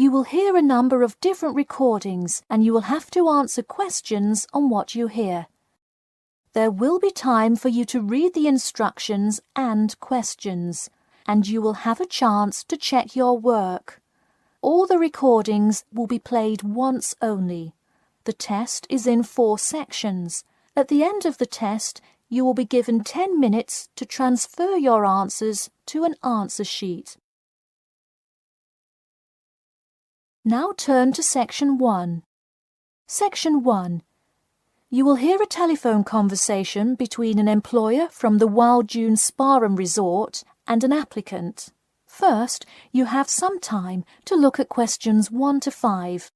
You will hear a number of different recordings and you will have to answer questions on what you hear. There will be time for you to read the instructions and questions, and you will have a chance to check your work. All the recordings will be played once only. The test is in 4 sections. At the end of the test, you will be given 10 minutes to transfer your answers to an answer sheet. Now turn to Section 1. Section 1. You will hear a telephone conversation between an employer from the Wild Dune Spa and Resort and an applicant. First, you have some time to look at questions 1 to 5.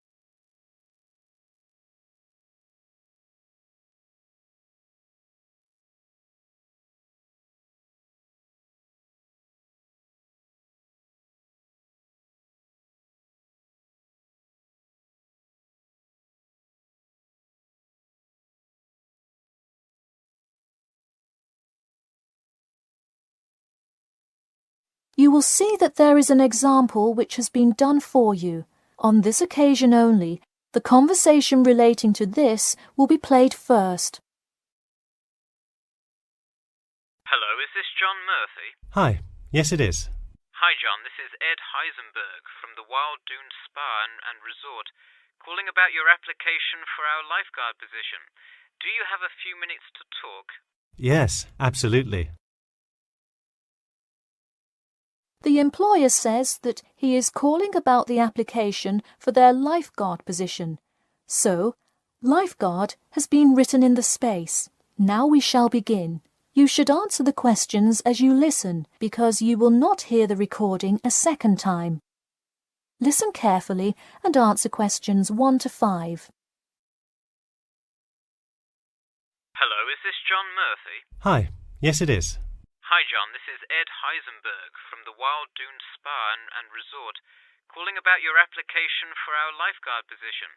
You will see that there is an example which has been done for you. On this occasion only, the conversation relating to this will be played first. Hello, is this John Murphy? Hi, yes it is. Hi John, this is Ed Heisenberg from the Wild Dune Spa and Resort, calling about your application for our lifeguard position. Do you have a few minutes to talk? Yes, absolutely. The employer says that he is calling about the application for their lifeguard position. So, lifeguard has been written in the space. Now we shall begin. You should answer the questions as you listen, because you will not hear the recording a second time. Listen carefully and answer questions 1 to 5. Hello, is this John Murphy? Hi, yes it is. Hi John, this is Ed Heisenberg from the Wild Dune Spa and Resort, calling about your application for our lifeguard position.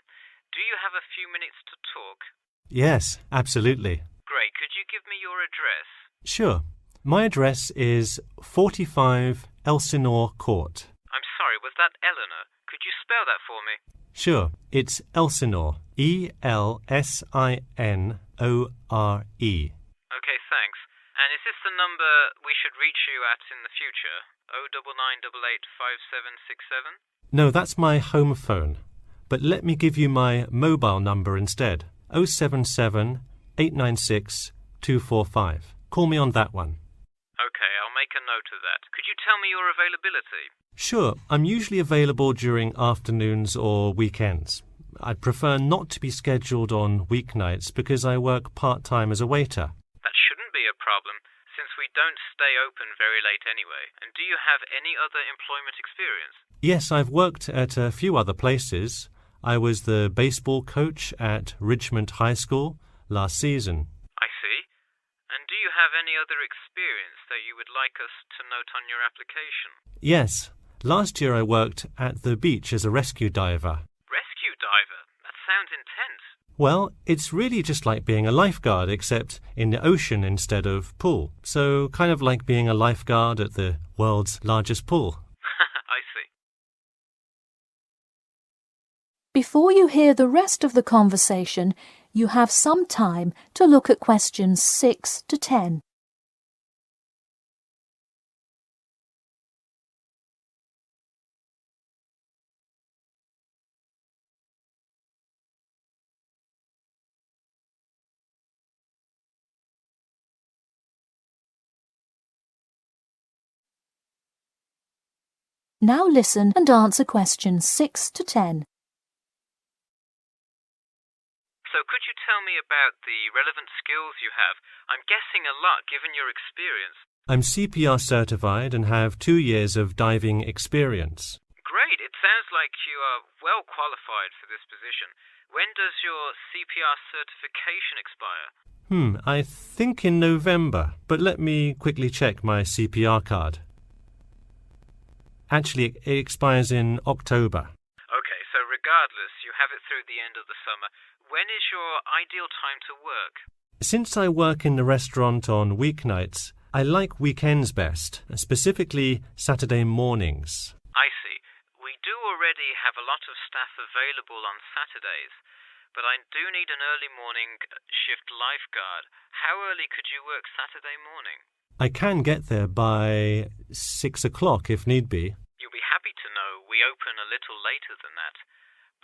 Do you have a few minutes to talk? Yes, absolutely. Great, could you give me your address? Sure. My address is 45 Elsinore Court. I'm sorry, was that Eleanor? Could you spell that for me? Sure, it's Elsinore. Elsinore. Okay, thanks. And is this the number we should reach you at in the future? 099885767? No, that's my home phone. But let me give you my mobile number instead. 077 896 245. Call me on that one. Okay, I'll make a note of that. Could you tell me your availability? Sure, I'm usually available during afternoons or weekends. I'd prefer not to be scheduled on weeknights because I work part-time as a waiter. That shouldn't be a problem, since we don't stay open very late anyway. And do you have any other employment experience? Yes, I've worked at a few other places. I was the baseball coach at Richmond High School last season. I see. And do you have any other experience that you would like us to note on your application? Yes. Last year I worked at the beach as a rescue diver. Rescue diver? That sounds intense. Well, it's really just like being a lifeguard, except in the ocean instead of pool. So kind of like being a lifeguard at the world's largest pool. I see. Before you hear the rest of the conversation, you have some time to look at questions 6 to 10. Now listen and answer questions 6 to 10. So could you tell me about the relevant skills you have? I'm guessing a lot given your experience. I'm CPR certified and have 2 years of diving experience. Great, it sounds like you are well qualified for this position. When does your CPR certification expire? I think in November, but let me quickly check my CPR card. Actually, it expires in October. Okay, so regardless, you have it through the end of the summer. When is your ideal time to work? Since I work in the restaurant on weeknights, I like weekends best, specifically Saturday mornings. I see. We do already have a lot of staff available on Saturdays, but I do need an early morning shift lifeguard. How early could you work Saturday morning? I can get there by 6 o'clock if need be. You'll be happy to know we open a little later than that,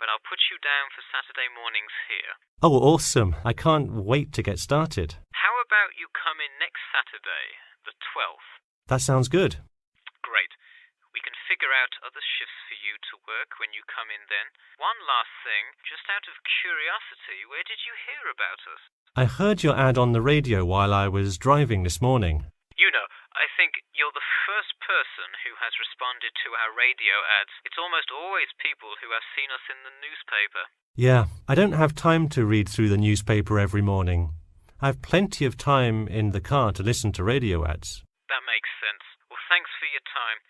but I'll put you down for Saturday mornings here. Oh, awesome. I can't wait to get started. How about you come in next Saturday, the 12th? That sounds good. Great. We can figure out other shifts for you to work when you come in then. One last thing, just out of curiosity, where did you hear about us? I heard your ad on the radio while I was driving this morning. You know, I think you're the first person who has responded to our radio ads. It's almost always people who have seen us in the newspaper. Yeah, I don't have time to read through the newspaper every morning. I've plenty of time in the car to listen to radio ads. That makes sense. Well, thanks for your time,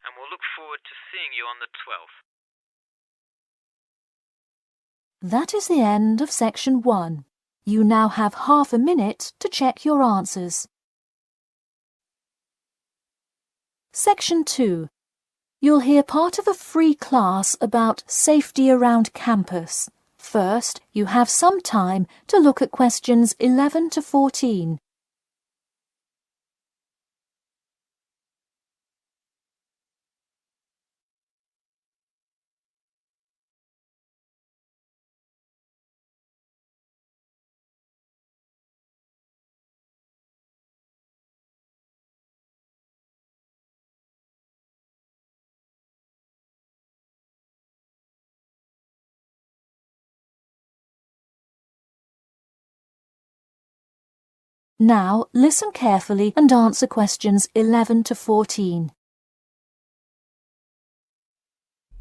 and we'll look forward to seeing you on the 12th. That is the end of section 1. You now have half a minute to check your answers. Section 2. You'll hear part of a free class about safety around campus. First, you have some time to look at questions 11 to 14. Now, listen carefully and answer questions 11 to 14.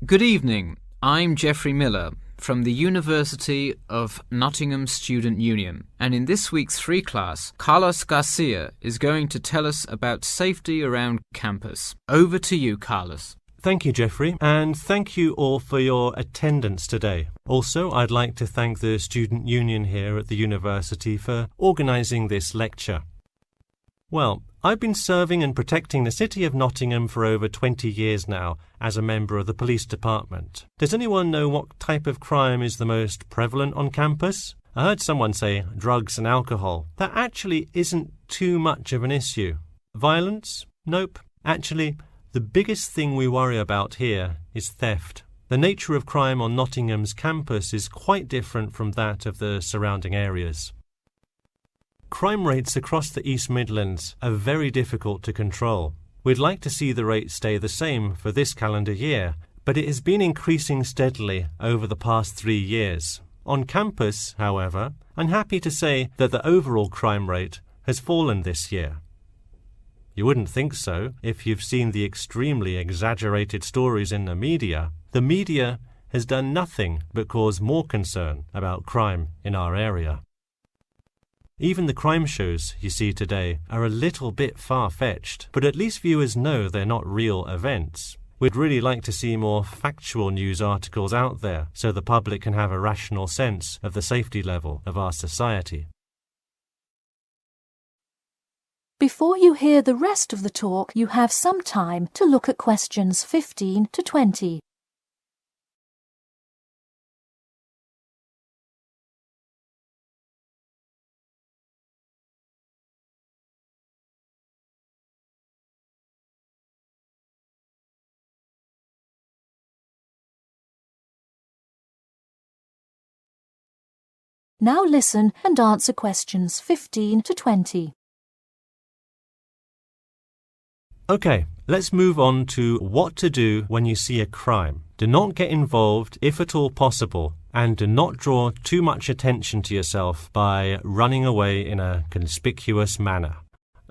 Good evening. I'm Geoffrey Miller from the University of Nottingham Student Union, and in this week's free class, Carlos Garcia is going to tell us about safety around campus. Over to you, Carlos. Thank you, Geoffrey, and thank you all for your attendance today. Also, I'd like to thank the Student Union here at the university for organising this lecture. Well, I've been serving and protecting the city of Nottingham for over 20 years now as a member of the police department. Does anyone know what type of crime is the most prevalent on campus? I heard someone say drugs and alcohol. That actually isn't too much of an issue. Violence? Nope. Actually, the biggest thing we worry about here is theft. The nature of crime on Nottingham's campus is quite different from that of the surrounding areas. Crime rates across the East Midlands are very difficult to control. We'd like to see the rate stay the same for this calendar year, but it has been increasing steadily over the past 3 years. On campus, however, I'm happy to say that the overall crime rate has fallen this year. You wouldn't think so if you've seen the extremely exaggerated stories in the media. The media has done nothing but cause more concern about crime in our area. Even the crime shows you see today are a little bit far-fetched, but at least viewers know they're not real events. We'd really like to see more factual news articles out there so the public can have a rational sense of the safety level of our society. Before you hear the rest of the talk, you have some time to look at questions 15 to 20. Now listen and answer questions 15 to 20. Okay, let's move on to what to do when you see a crime. Do not get involved if at all possible, and do not draw too much attention to yourself by running away in a conspicuous manner.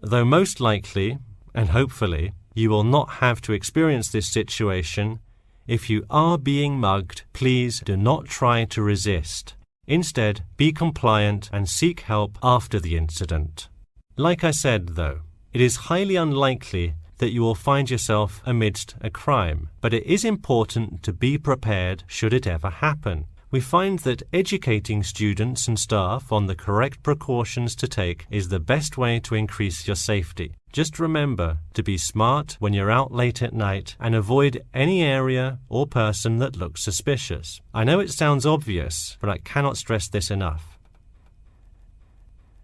Though most likely, and hopefully, you will not have to experience this situation, if you are being mugged, please do not try to resist. Instead, be compliant and seek help after the incident. Like I said, though, it is highly unlikely that you will find yourself amidst a crime, but it is important to be prepared should it ever happen. We find that educating students and staff on the correct precautions to take is the best way to increase your safety. Just remember to be smart when you're out late at night and avoid any area or person that looks suspicious. I know it sounds obvious, but I cannot stress this enough.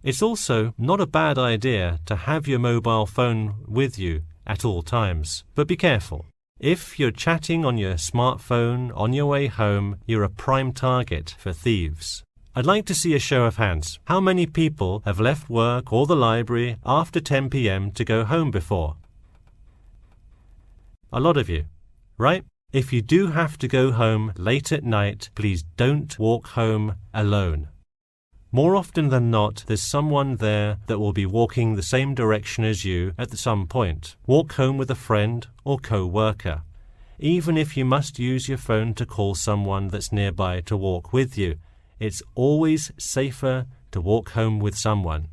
It's also not a bad idea to have your mobile phone with you at all times, but be careful. If you're chatting on your smartphone on your way home, you're a prime target for thieves. I'd like to see a show of hands. How many people have left work or the library after 10 p.m. to go home before? A lot of you, right? If you do have to go home late at night, please don't walk home alone. More often than not, there's someone there that will be walking the same direction as you at some point. Walk home with a friend or co-worker. Even if you must use your phone to call someone that's nearby to walk with you, it's always safer to walk home with someone.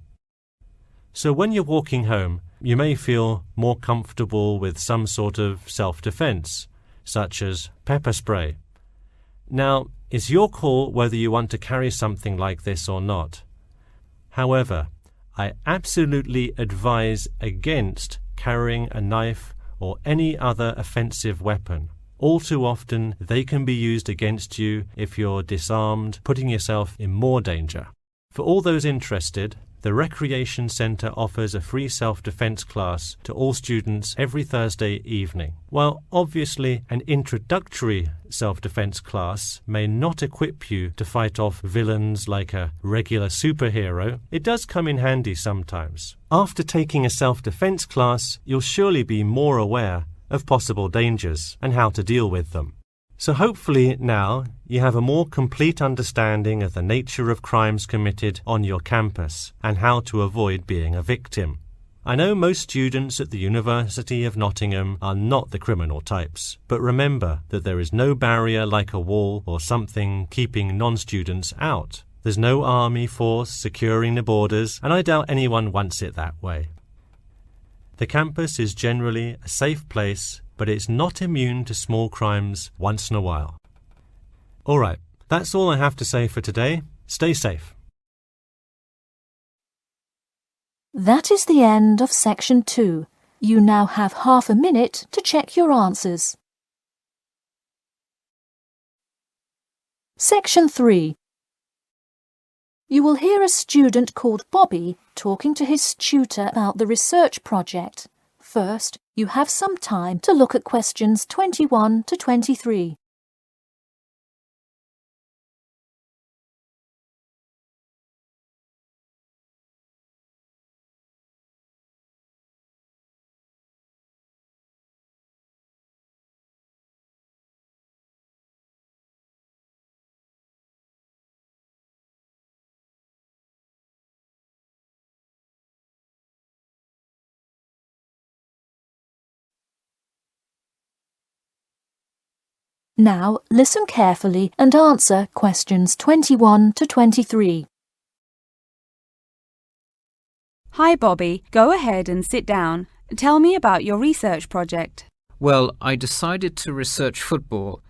So when you're walking home, you may feel more comfortable with some sort of self-defense, such as pepper spray. Now, it's your call whether you want to carry something like this or not. However, I absolutely advise against carrying a knife or any other offensive weapon. All too often, they can be used against you if you're disarmed, putting yourself in more danger. For all those interested, the Recreation Centre offers a free self-defense class to all students every Thursday evening. While obviously an introductory self-defense class may not equip you to fight off villains like a regular superhero, it does come in handy sometimes. After taking a self-defense class, you'll surely be more aware of possible dangers and how to deal with them. So hopefully now you have a more complete understanding of the nature of crimes committed on your campus and how to avoid being a victim. I know most students at the University of Nottingham are not the criminal types, but remember that there is no barrier like a wall or something keeping non-students out. There's no army force securing the borders, and I doubt anyone wants it that way. The campus is generally a safe place, but it's not immune to small crimes once in a while. All right, that's all I have to say for today. Stay safe. That is the end of section 2. You now have half a minute to check your answers. Section 3. You will hear a student called Bobby talking to his tutor about the research project. First, you have some time to look at questions 21 to 23. Now, listen carefully and answer questions 21 to 23. Hi, Bobby. Go ahead and sit down. Tell me about your research project. Well, I decided to research football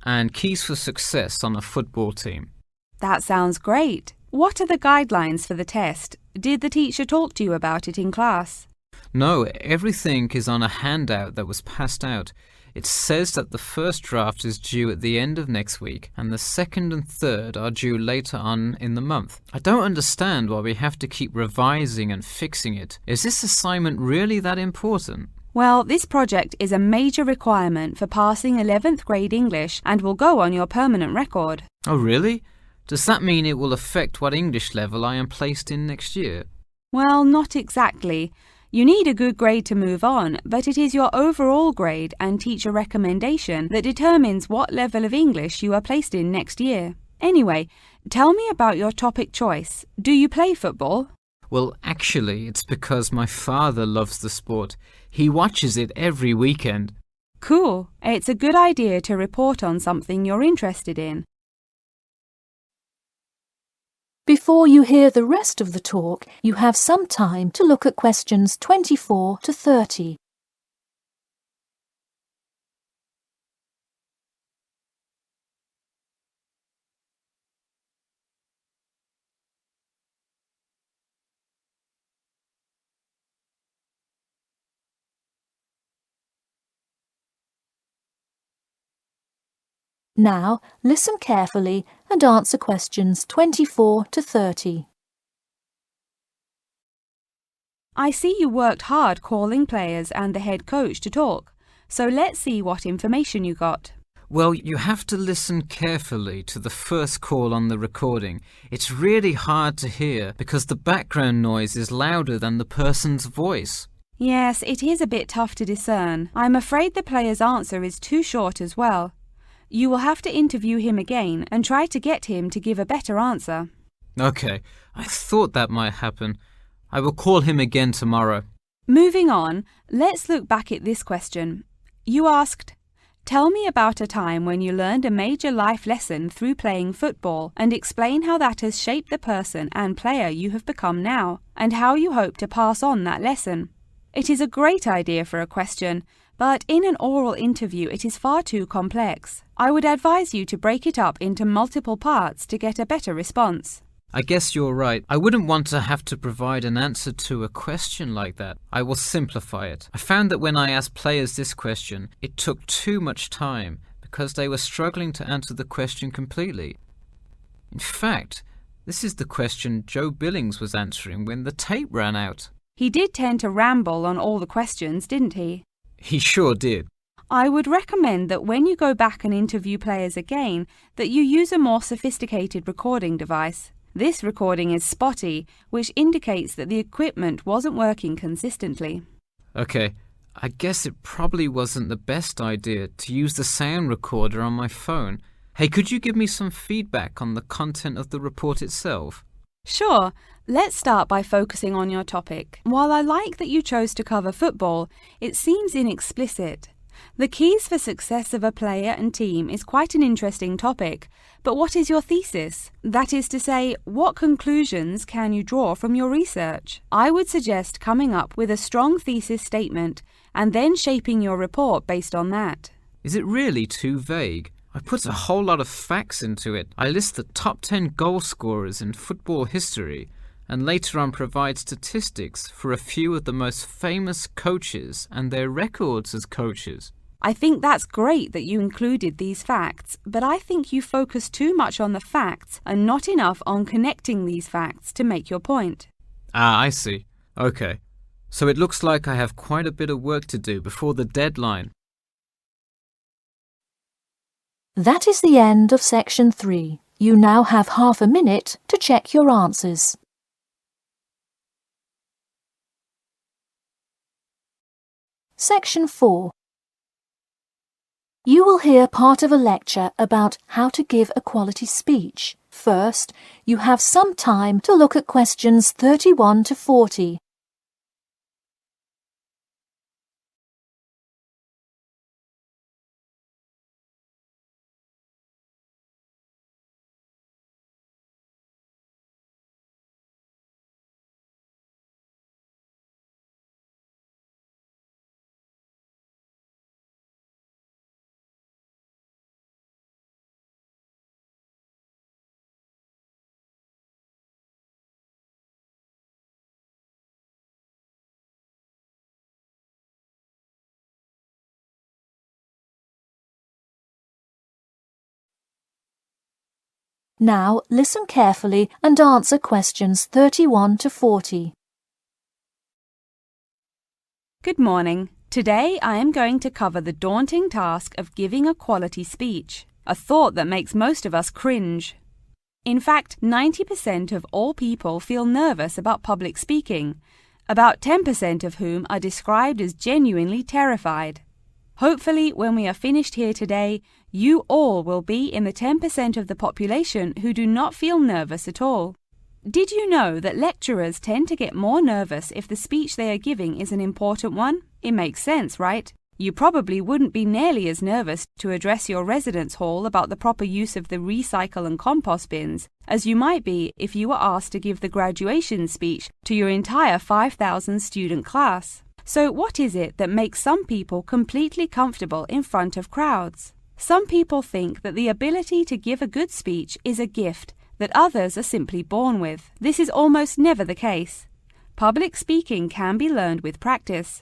and keys for success on a football team. That sounds great. What are the guidelines for the test? Did the teacher talk to you about it in class? No, everything is on a handout that was passed out. It says that the first draft is due at the end of next week and the second and third are due later on in the month. I don't understand why we have to keep revising and fixing it. Is this assignment really that important? Well, this project is a major requirement for passing 11th grade English and will go on your permanent record. Oh, really? Does that mean it will affect what English level I am placed in next year? Well, not exactly. You need a good grade to move on, but it is your overall grade and teacher recommendation that determines what level of English you are placed in next year. Anyway, tell me about your topic choice. Do you play football? Well, actually, it's because my father loves the sport. He watches it every weekend. Cool. It's a good idea to report on something you're interested in. Before you hear the rest of the talk, you have some time to look at questions 24 to 30. Now, listen carefully and answer questions 24 to 30. I see you worked hard calling players and the head coach to talk, so let's see what information you got. Well, you have to listen carefully to the first call on the recording. It's really hard to hear because the background noise is louder than the person's voice. Yes, it is a bit tough to discern. I'm afraid the player's answer is too short as well. You will have to interview him again and try to get him to give a better answer. Okay, I thought that might happen. I will call him again tomorrow. Moving on, let's look back at this question. You asked, "Tell me about a time when you learned a major life lesson through playing football and explain how that has shaped the person and player you have become now, and how you hope to pass on that lesson." It is a great idea for a question, but in an oral interview it is far too complex. I would advise you to break it up into multiple parts to get a better response. I guess you're right. I wouldn't want to have to provide an answer to a question like that. I will simplify it. I found that when I asked players this question, it took too much time because they were struggling to answer the question completely. In fact, this is the question Joe Billings was answering when the tape ran out. He did tend to ramble on all the questions, didn't he? He sure did. I would recommend that when you go back and interview players again, that you use a more sophisticated recording device. This recording is spotty, which indicates that the equipment wasn't working consistently. Okay, I guess it probably wasn't the best idea to use the sound recorder on my phone. Hey, could you give me some feedback on the content of the report itself? Sure. Let's start by focusing on your topic. While I like that you chose to cover football, it seems inexplicit. The keys for success of a player and team is quite an interesting topic, but what is your thesis? That is to say, what conclusions can you draw from your research? I would suggest coming up with a strong thesis statement and then shaping your report based on that. Is it really too vague? I put a whole lot of facts into it. I list the top 10 goal scorers in football history and later on provide statistics for a few of the most famous coaches and their records as coaches. I think that's great that you included these facts, but I think you focus too much on the facts and not enough on connecting these facts to make your point. Ah, I see. Okay. So it looks like I have quite a bit of work to do before the deadline. That is the end of section 3. You now have half a minute to check your answers. Section 4. You will hear part of a lecture about how to give a quality speech. First, you have some time to look at questions 31 to 40. Now listen carefully and answer questions 31 to 40. Good morning. Today I am going to cover the daunting task of giving a quality speech, a thought that makes most of us cringe. In fact, 90% of all people feel nervous about public speaking, about 10% of whom are described as genuinely terrified. Hopefully, when we are finished here today, you all will be in the 10% of the population who do not feel nervous at all. Did you know that lecturers tend to get more nervous if the speech they are giving is an important one? It makes sense, right? You probably wouldn't be nearly as nervous to address your residence hall about the proper use of the recycle and compost bins as you might be if you were asked to give the graduation speech to your entire 5,000 student class. So what is it that makes some people completely comfortable in front of crowds? Some people think that the ability to give a good speech is a gift that others are simply born with. This is almost never the case. Public speaking can be learned with practice.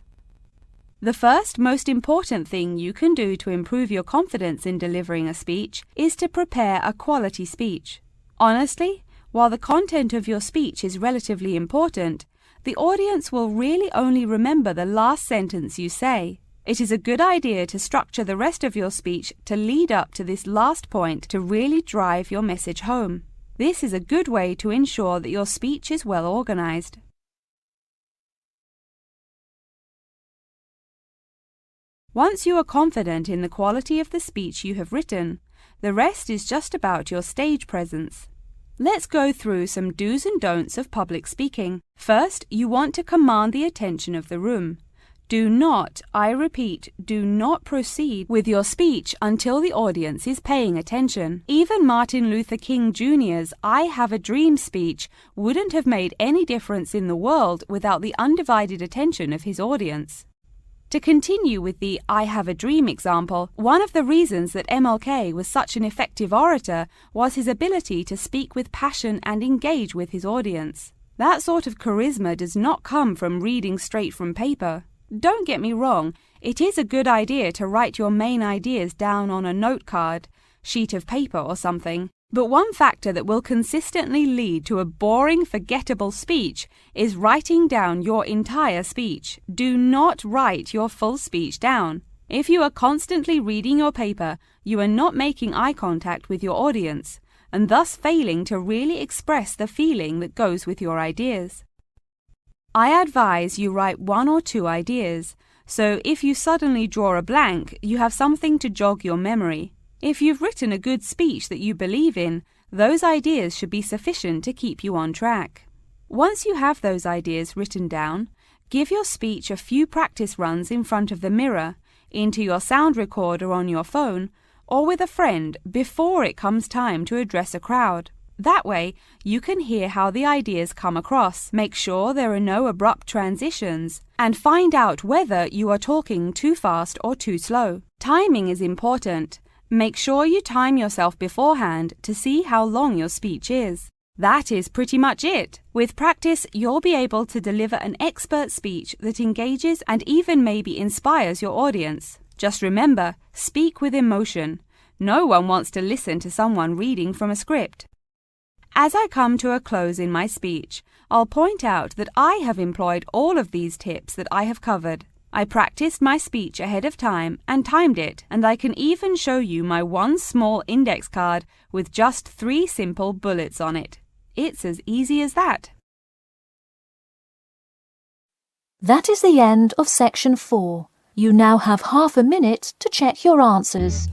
The first most important thing you can do to improve your confidence in delivering a speech is to prepare a quality speech. Honestly, while the content of your speech is relatively important, the audience will really only remember the last sentence you say. It is a good idea to structure the rest of your speech to lead up to this last point to really drive your message home. This is a good way to ensure that your speech is well organized. Once you are confident in the quality of the speech you have written, the rest is just about your stage presence. Let's go through some do's and don'ts of public speaking. First, you want to command the attention of the room. Do not, I repeat, do not proceed with your speech until the audience is paying attention. Even Martin Luther King Jr.'s I Have a Dream speech wouldn't have made any difference in the world without the undivided attention of his audience. To continue with the I Have a Dream example, one of the reasons that MLK was such an effective orator was his ability to speak with passion and engage with his audience. That sort of charisma does not come from reading straight from paper. Don't get me wrong, it is a good idea to write your main ideas down on a note card, sheet of paper or something. But one factor that will consistently lead to a boring, forgettable speech is writing down your entire speech. Do not write your full speech down. If you are constantly reading your paper, you are not making eye contact with your audience, and thus failing to really express the feeling that goes with your ideas. I advise you write 1 or 2 ideas, so if you suddenly draw a blank, you have something to jog your memory. If you've written a good speech that you believe in, those ideas should be sufficient to keep you on track. Once you have those ideas written down, give your speech a few practice runs in front of the mirror, into your sound recorder on your phone, or with a friend before it comes time to address a crowd. That way, you can hear how the ideas come across, make sure there are no abrupt transitions, and find out whether you are talking too fast or too slow. Timing is important. Make sure you time yourself beforehand to see how long your speech is. That is pretty much it. With practice, you'll be able to deliver an expert speech that engages and even maybe inspires your audience. Just remember, speak with emotion. No one wants to listen to someone reading from a script. As I come to a close in my speech, I'll point out that I have employed all of these tips that I have covered. I practiced my speech ahead of time and timed it, and I can even show you my one small index card with just 3 simple bullets on it. It's as easy as that. That is the end of section 4. You now have half a minute to check your answers.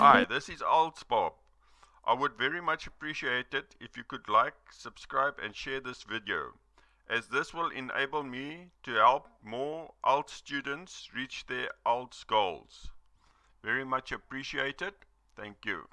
Hi, this is IELTS Bob. I would very much appreciate it if you could like, subscribe and share this video, as this will enable me to help more IELTS students reach their IELTS goals. Very much appreciated. Thank you.